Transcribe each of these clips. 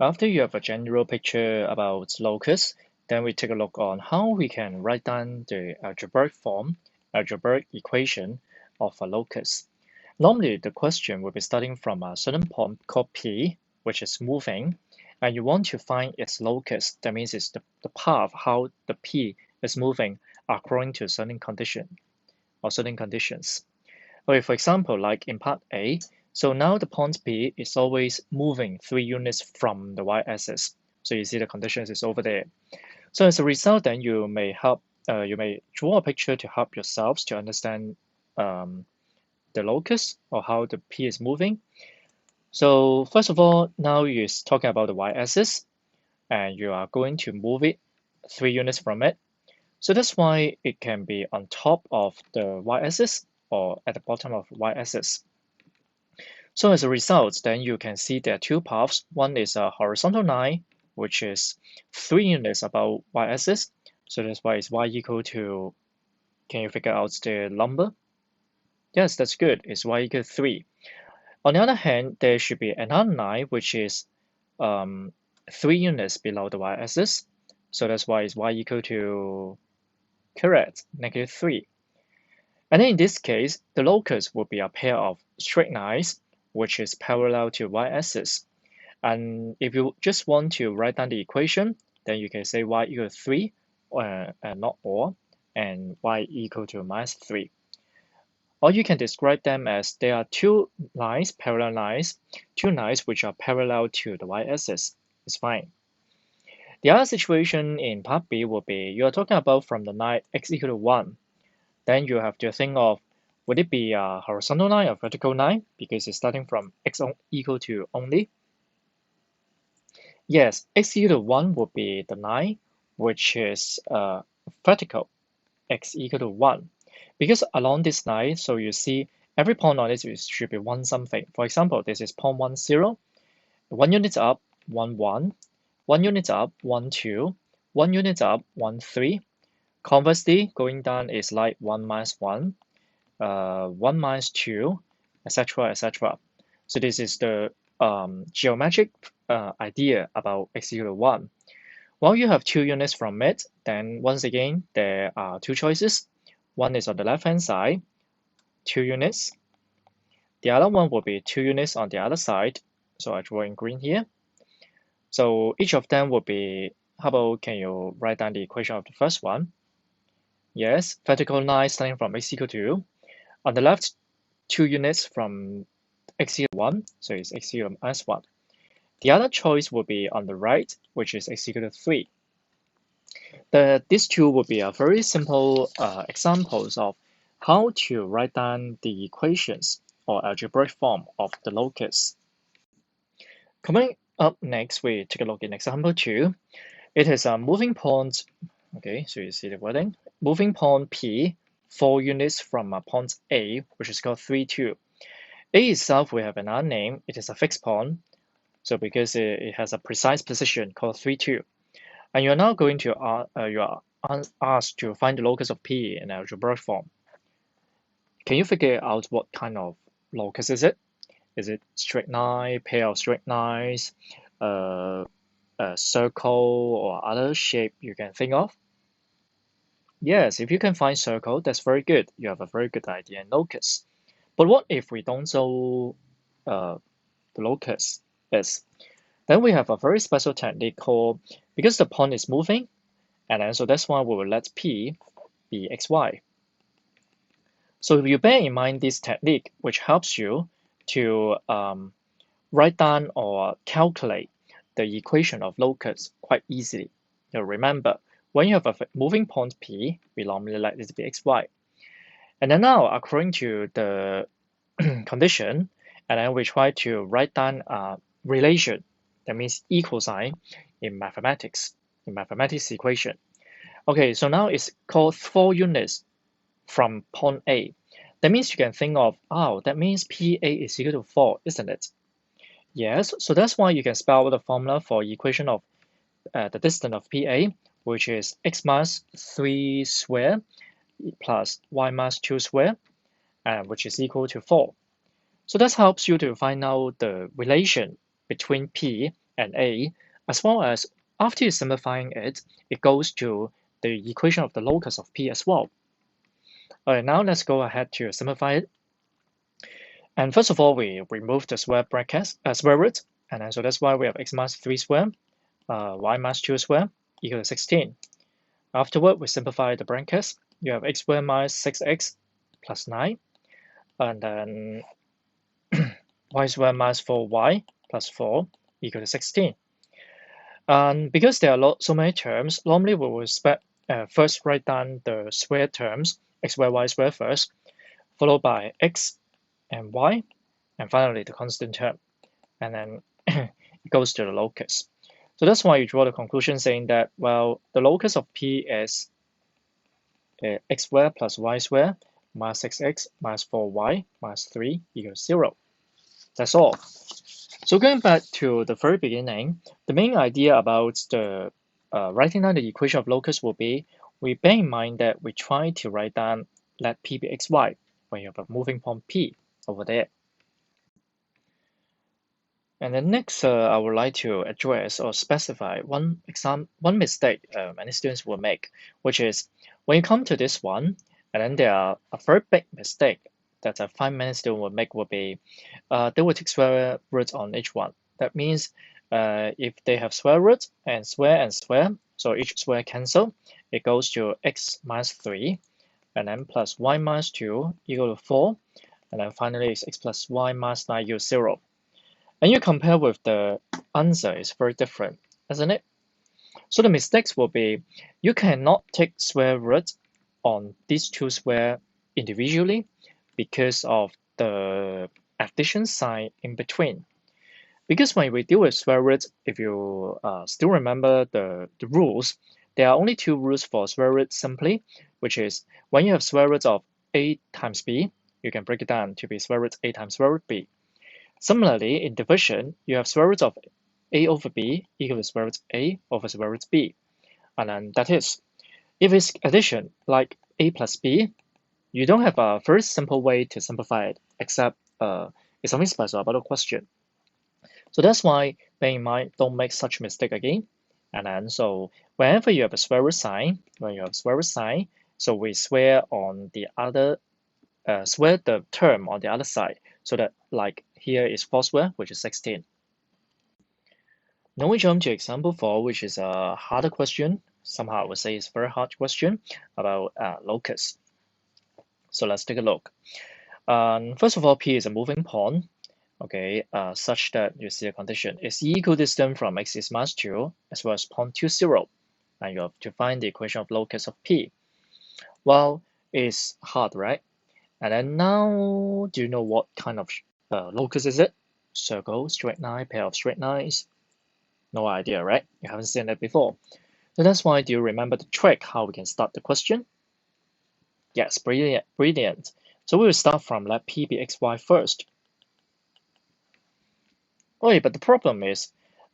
After you have a general picture about locus, then we take a look on how we can write down the algebraic equation of a locus. Normally, the question will be starting from a certain point called P, which is moving, and you want to find its locus. That means it's the path how the P is moving according to a certain condition or certain conditions. Okay, for example, like in part A, so now the point P is always moving 3 units from the y-axis. So you see the conditions is over there. So as a result, then you may draw a picture to help yourselves to understand um, the locus or how the P is moving. So first of all, now you're talking about the y-axis, and you are going to move it 3 units from it. So that's why it can be on top of the y-axis or at the bottom of y-axis. So as a result, then you can see there are two paths. One is a horizontal line, which is 3 units above y-axis. So that's why it's y equal to, can you figure out the number? Yes, that's good. It's y equal to 3. On the other hand, there should be another line which is 3 units below the y-axis. So that's why it's y equal to, correct, -3. And then in this case, the locus will be a pair of straight lines which is parallel to y-axis. And if you just want to write down the equation, then you can say y equal to 3, and not or, and y equal to -3. Or you can describe them as there are two lines, parallel lines, two lines which are parallel to the y-axis. It's fine. The other situation in part B will be you are talking about from the line x equal to 1. Then you have to think of would it be a horizontal line or vertical line because it's starting from x equal to only. Yes, x equal to 1 would be the line which is vertical, x equal to 1. Because along this line, so you see every point on it should be 1 something. For example, this is 0.10, 1 unit up, 1, 1, 1 unit up, 1, 2, 1 unit up, 1, 3. Conversely, going down is like 1 minus 1, 1 minus 2, etc., etc. So this is the geometric idea about x equal to 1. While you have 2 units from it, then once again, there are two choices. One is on the left-hand side, 2 units. The other one will be 2 units on the other side. So I draw in green here. So each of them will be, how about can you write down the equation of the first one? Yes, vertical line starting from x equal to, on the left, 2 units from x equal to 1, so it's x equal to -1. The other choice will be on the right, which is x equal to 3. These two will be a very simple examples of how to write down the equations or algebraic form of the locus. Coming up next, we take a look in example 2. It is a moving point, okay, so you see the wording, moving point P, 4 units from a point A, which is called 3, 2. A itself, we have another name, it is a fixed point, so because it has a precise position called 3, 2. And you're now going to you are asked to find the locus of P in algebraic form. Can you figure out what kind of locus is it? Is it straight line, pair of straight lines, a circle, or other shape you can think of? Yes, if you can find circle, that's very good. You have a very good idea in locus. But what if we don't know the locus is? Then we have a very special technique called, because the point is moving, and then so that's why we will let P be xy. So you bear in mind this technique, which helps you to write down or calculate the equation of locus quite easily. You remember, when you have a moving point P, we normally let it be xy. And then now, according to the condition, and then we try to write down a relation, that means equal sign in mathematics equation. Okay, so now it's called 4 units from point A. That means you can think of, oh, that means PA is equal to 4, isn't it? Yes, so that's why you can spell out the formula for equation of the distance of PA, which is x minus 3 squared plus y minus 2 squared, which is equal to 4. So that helps you to find out the relation between P and A, as well as after you simplifying it, it goes to the equation of the locus of P as well. All right, now let's go ahead to simplify it. And first of all, we remove the square brackets, square root, and then so that's why we have x minus 3 square, y minus 2 square equal to 16. Afterward, we simplify the brackets. You have x squared minus 6x plus 9, and then y squared minus 4y plus 4 equal to 16. And because there are so many terms, normally we will first write down the square terms, x squared, y squared first, followed by x and y, and finally the constant term. And then it goes to the locus. So that's why you draw the conclusion saying that, well, the locus of P is x squared plus y squared minus 6x minus 4y minus 3 equals 0. That's all. So going back to the very beginning, the main idea about the writing down the equation of locus will be, we bear in mind that we try to write down let P be xy when you have a moving point P over there. And then next, I would like to address or specify one mistake many students will make, which is when you come to this one, and then there are a very big mistake that I find many students will make will be, they will take square roots on each one. That means if they have square root and square, so each square cancel, it goes to x minus 3, and then plus y minus 2 equal to 4, and then finally it's x plus y minus 9 equals 0. And you compare with the answer is very different, isn't it? So the mistakes will be, you cannot take square root on these two square individually because of the addition sign in between. Because when we deal with square root, if you still remember the rules, there are only two rules for square root simply, which is when you have square root of a times b, you can break it down to be square root a times square root b. Similarly, in division, you have square root of a over b equal to square root a over square root b. And then that is, if it's addition, like a plus b, you don't have a very simple way to simplify it, except it's something special about the question. So that's why, bear in mind, don't make such mistake again. And then, so whenever you have a square root sign, so we square on the other, square the term on the other side, so that like here is 4 square, which is 16. Now we jump to example 4, which is a harder question. Somehow I would say it's a very hard question about locus. So let's take a look. First of all, P is a moving point, okay, such that you see a condition is equidistant from x is minus 2 as well as point 2, 0. And you have to find the equation of locus of P. Well, it's hard, right? And then now, do you know what kind of locus is it? Circle, straight line, pair of straight lines? No idea, right? You haven't seen it before. So that's why, do you remember the trick, how we can start the question? Yes, brilliant, brilliant. So we will start from let P be xy first. Oh, but the problem is,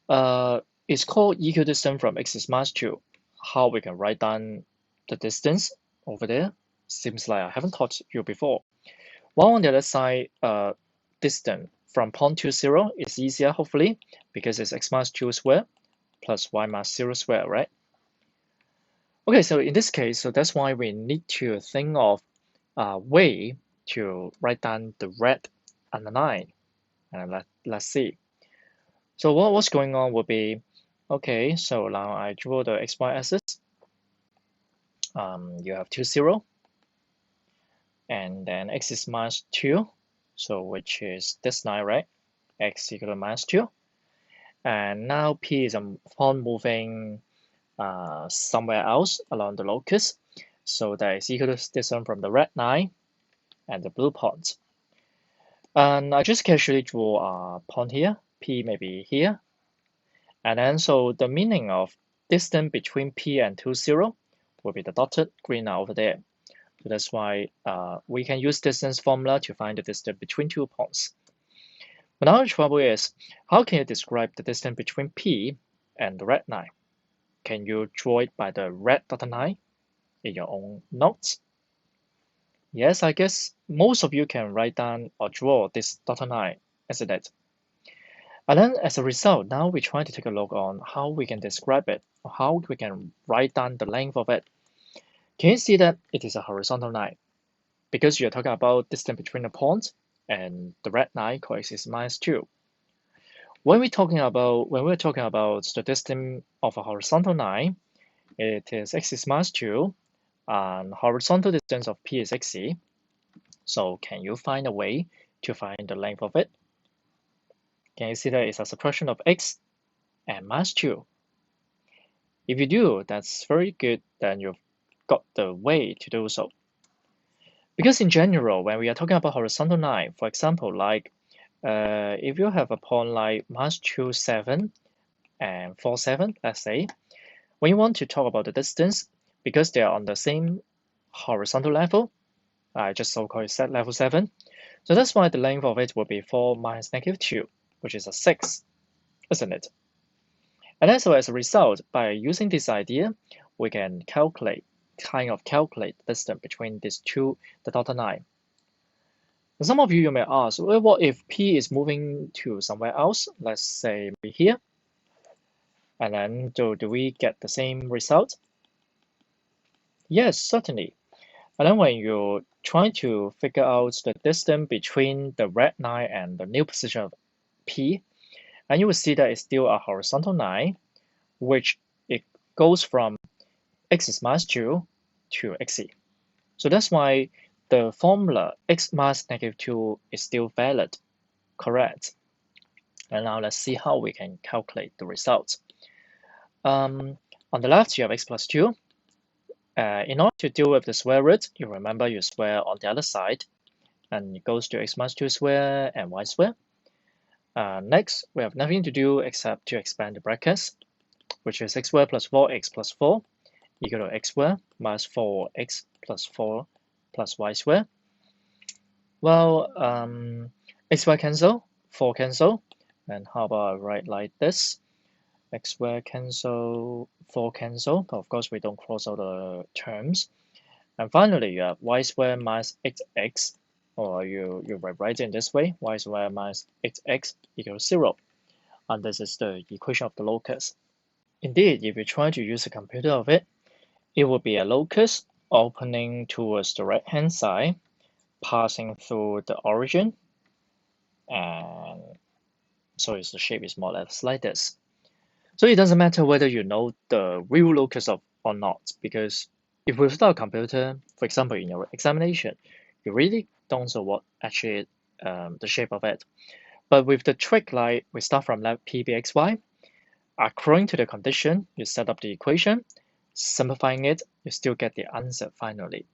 it's called equidistant from x is minus 2. How we can write down the distance over there? Seems like I haven't taught you before. While on the other side, distance from point 2, 0 is easier, hopefully, because it's x minus 2 square plus y minus 0 square, right? Okay, so in this case, so that's why we need to think of a way to write down the red and the line. And let's see. So what's going on will be, okay, so now I draw the xy axis. You have 2, 0. And then x is minus 2, so which is this line, right? X equal to minus 2. And now P is a point moving somewhere else along the locus. So that is equal to this one from the red line and the blue point. And I just casually draw a point here. P may be here. And then so the meaning of distance between P and 2, 0 will be the dotted green line over there. So that's why we can use distance formula to find the distance between 2 points. But now the trouble is, how can you describe the distance between P and the red line? Can you draw it by the red dotted line in your own notes? Yes, I guess most of you can write down or draw this dotted line, isn't it? And then as a result, now we try to take a look on how we can describe it, or how we can write down the length of it. Can you see that it is a horizontal line? Because you're talking about distance between the point and the red line called is -2. When we're talking about the distance of a horizontal line, it is x is -2 and horizontal distance of P is xe. So can you find a way to find the length of it? Can you see that it's a subtraction of x and -2? If you do, that's very good, then you've got the way to do so. Because in general, when we are talking about horizontal line, for example, like if you have a point like -2, 7 and 4, 7, let's say, when you want to talk about the distance, because they are on the same horizontal level, I just so-called set level 7. So that's why the length of it will be 4 minus -2, which is a 6, isn't it? And also as a result, by using this idea, we can calculate the distance between these two, the dotted line. Some of you may ask, well, what if P is moving to somewhere else? Let's say maybe here. And then do we get the same result? Yes, certainly. And then when you try to figure out the distance between the red line and the new position of P, and you will see that it's still a horizontal line, which it goes from x is -2 to xe. So that's why the formula x minus -2 is still valid, correct? And now let's see how we can calculate the result. On the left, you have x plus 2. In order to deal with the square root, you remember you square on the other side, and it goes to x minus 2 square and y square. Next, we have nothing to do except to expand the brackets, which is x squared plus 4x plus 4 equal to x squared minus 4x plus 4 plus y squared. Well, x squared cancel, 4 cancel, and how about I write like this? X squared cancel, 4 cancel, but of course we don't cross out the terms. And finally, you have y squared minus 8x, or you write it in this way, y squared minus 8x equals 0. And this is the equation of the locus. Indeed, if you try to use a computer of it, it will be a locus opening towards the right-hand side, passing through the origin, and so the shape is more or less like this. So it doesn't matter whether you know the real locus of or not, because if without a computer, for example, in your examination, you really don't know what actually the shape of it. But with the trick, like we start from left PBXY, according to the condition, you set up the equation, simplifying it, you still get the answer finally.